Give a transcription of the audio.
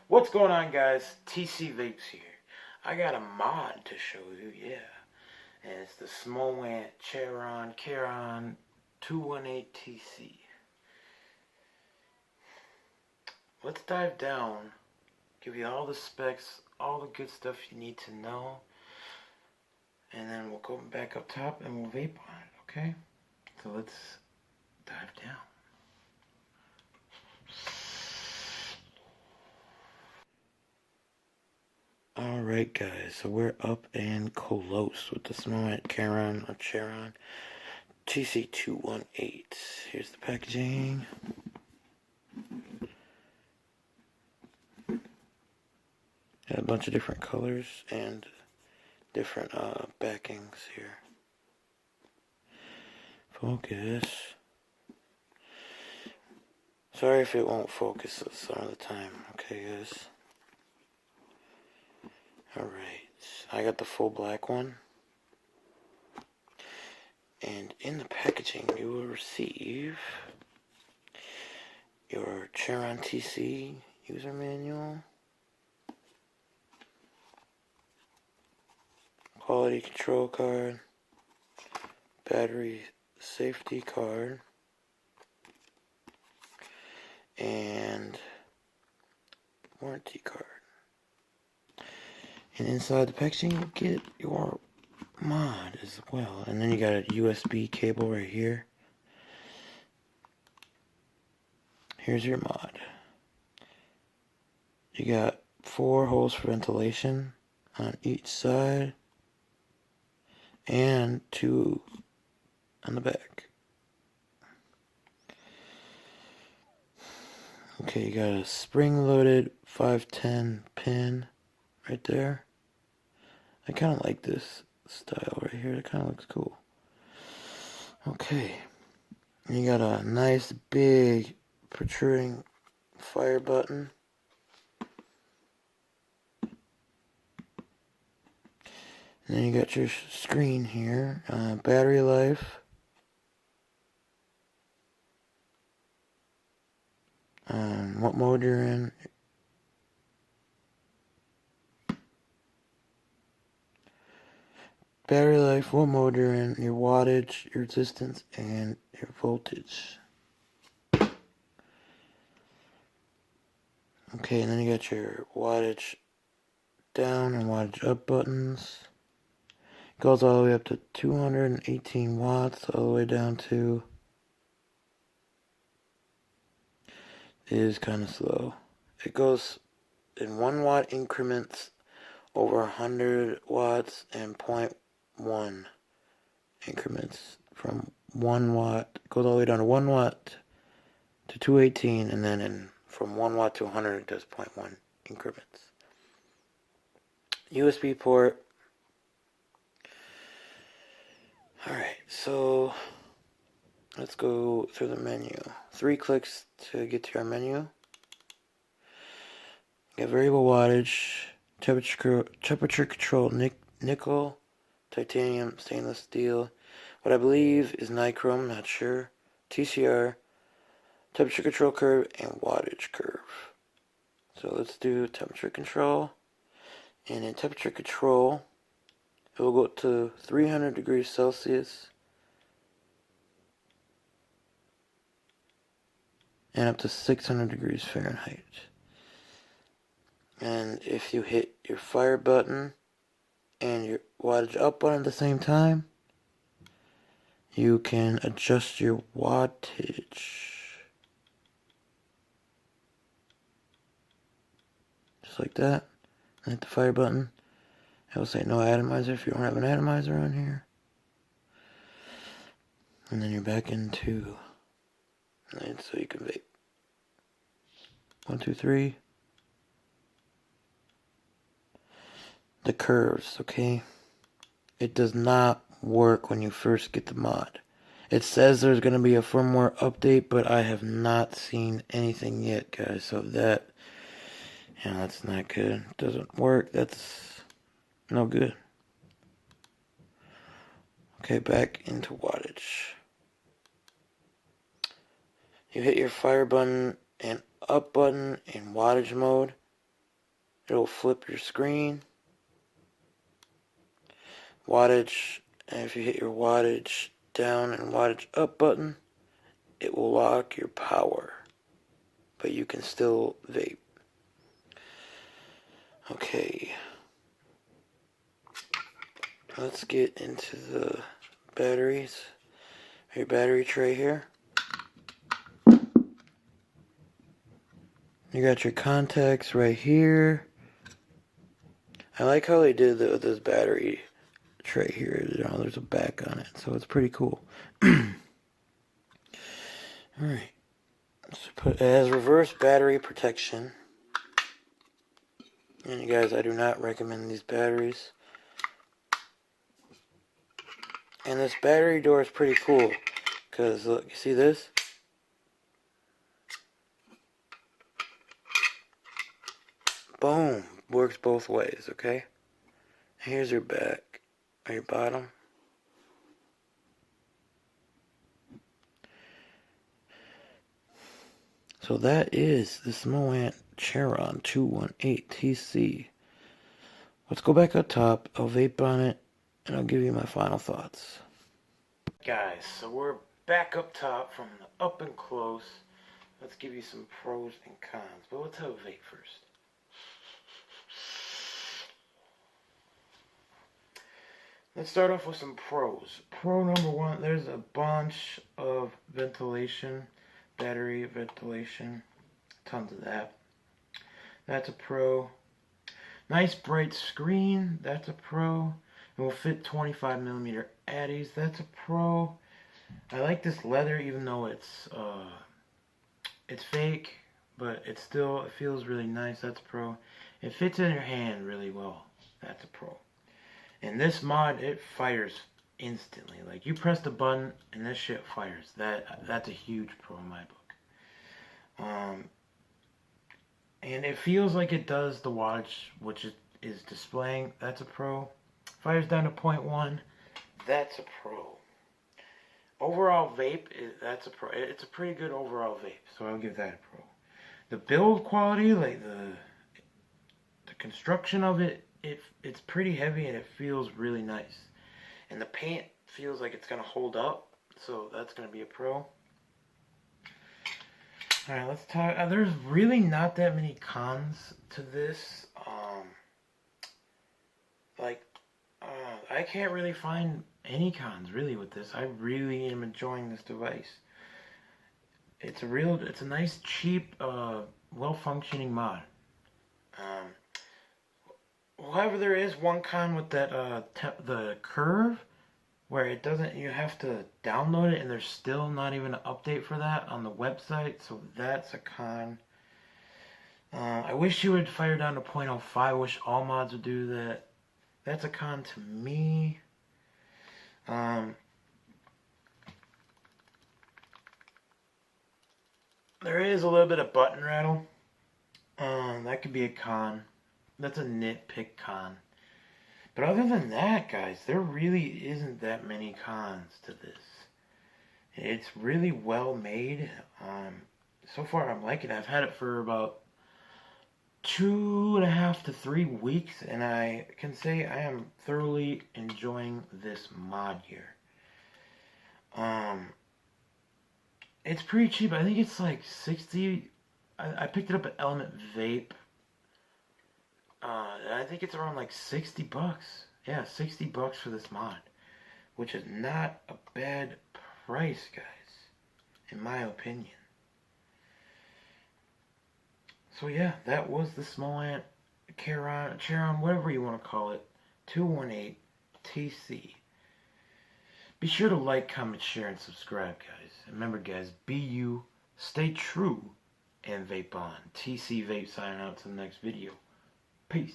What's going on, guys? TC Vapes here. I got a mod to show you, yeah. And it's the Smoant Charon 218TC. Let's dive down, give you all the specs, all the good stuff you need to know, and then we'll go back up top and we'll vape on it, okay? So let's dive down. Alright guys, so we're up and close with the Smoant Charon TC218. Here's the packaging. Got a bunch of different colors and different backings here. Focus. Sorry if it won't focus some of the time, okay guys? Alright, I got the full black one. And in the packaging you will receive your Charon TC user manual, quality control card, battery safety card, and warranty card. And inside the packaging you get your mod as well. And then you got a USB cable right here. Here's your mod. You got 4 holes for ventilation on each side and 2 on the back. Okay, you got a spring-loaded 510 pin right there. I kind of like this style right here. It kind of looks cool. Okay, and you got a nice big protruding fire button. And then you got your screen here, battery life, what mode you're in, battery life, what mode you're in, your wattage, your resistance, and your voltage. Okay, and then you got your wattage down and wattage up buttons. It goes all the way up to 218 watts, all the way down to, it is kind of slow. It goes in 1 watt increments over 100 watts and 0.1 increments from 1 watt. It goes all the way down to 1 watt to 218, and then from 1 watt to 100 it does 0.1 increments. USB port. Alright, so let's go through the menu. 3 clicks to get to our menu. You got variable wattage, temperature control, nickel, titanium, stainless steel, what I believe is nichrome, not sure, TCR, temperature control curve, and wattage curve. So let's do temperature control. And in temperature control, it will go to 300 degrees Celsius and up to 600 degrees Fahrenheit. And if you hit your fire button and your wattage up button at the same time, you can adjust your wattage. Just like that. And hit the fire button. It will say no atomizer if you don't have an atomizer on here. And then you're back into, and so you can vape. 1, 2, 3. The curves, okay? It does not work when you first get the mod. It says there's going to be a firmware update, but I have not seen anything yet, guys. So that, that's not good. It doesn't work. That's no good. Okay, back into wattage. You hit your fire button and up button in wattage mode, It'll flip your screen. Wattage, and if you hit your wattage down and wattage up button, it will lock your power, but you can still vape. Okay, let's get into the batteries. Your battery tray here. You got your contacts right here. I like how they did this battery tray here. You know, there's a back on it, so it's pretty cool. Alright, so it has reverse battery protection. And you guys, I do not recommend these batteries. And this battery door is pretty cool, because look, you see this? Boom, works both ways, okay? Here's your back, or your bottom. So that is the Smoant Charon 218TC. Let's go back up top, I'll vape on it, and I'll give you my final thoughts. Guys, so we're back up top from the up and close. Let's give you some pros and cons, but let's have a vape first. Let's start off with some pros. Pro number one, there's a bunch of ventilation, battery ventilation, tons of that. That's a pro. Nice bright screen, that's a pro. It will fit 25mm addies, that's a pro. I like this leather even though it's fake, but it feels really nice, that's a pro. It fits in your hand really well, that's a pro. And this mod, it fires instantly. Like, you press the button and this shit fires. That's a huge pro in my book. And it feels like it does the wattage, which is displaying. That's a pro. Fires down to 0.1. That's a pro. Overall vape, that's a pro. It's a pretty good overall vape, so I'll give that a pro. The build quality, like the construction of it, it's pretty heavy and it feels really nice. And the paint feels like it's going to hold up, so that's going to be a pro. Alright, let's talk. There's really not that many cons to this. I can't really find any cons really with this. I really am enjoying this device. It's a nice, cheap, well-functioning mod. However, there is one con with that the curve, where it doesn't. You have to download it, and there's still not even an update for that on the website. So that's a con. I wish you would fire down to 0.05. I wish all mods would do that. That's a con to me. There is a little bit of button rattle. That could be a con. That's a nitpick con. But other than that, guys, there really isn't that many cons to this. It's really well made. So far, I'm liking it. I've had it for about 2.5 to 3 weeks, and I can say I am thoroughly enjoying this mod here. It's pretty cheap. I think it's like 60. I picked it up at Element Vape. I think it's around like 60 bucks. Yeah, 60 bucks for this mod, which is not a bad price, guys, in my opinion. So yeah, that was the Smoant Charon, whatever you want to call it, 218TC. Be sure to like, comment, share, and subscribe, guys. And remember, guys, be you, stay true, and vape on. TC Vape signing out to the next video. Peace.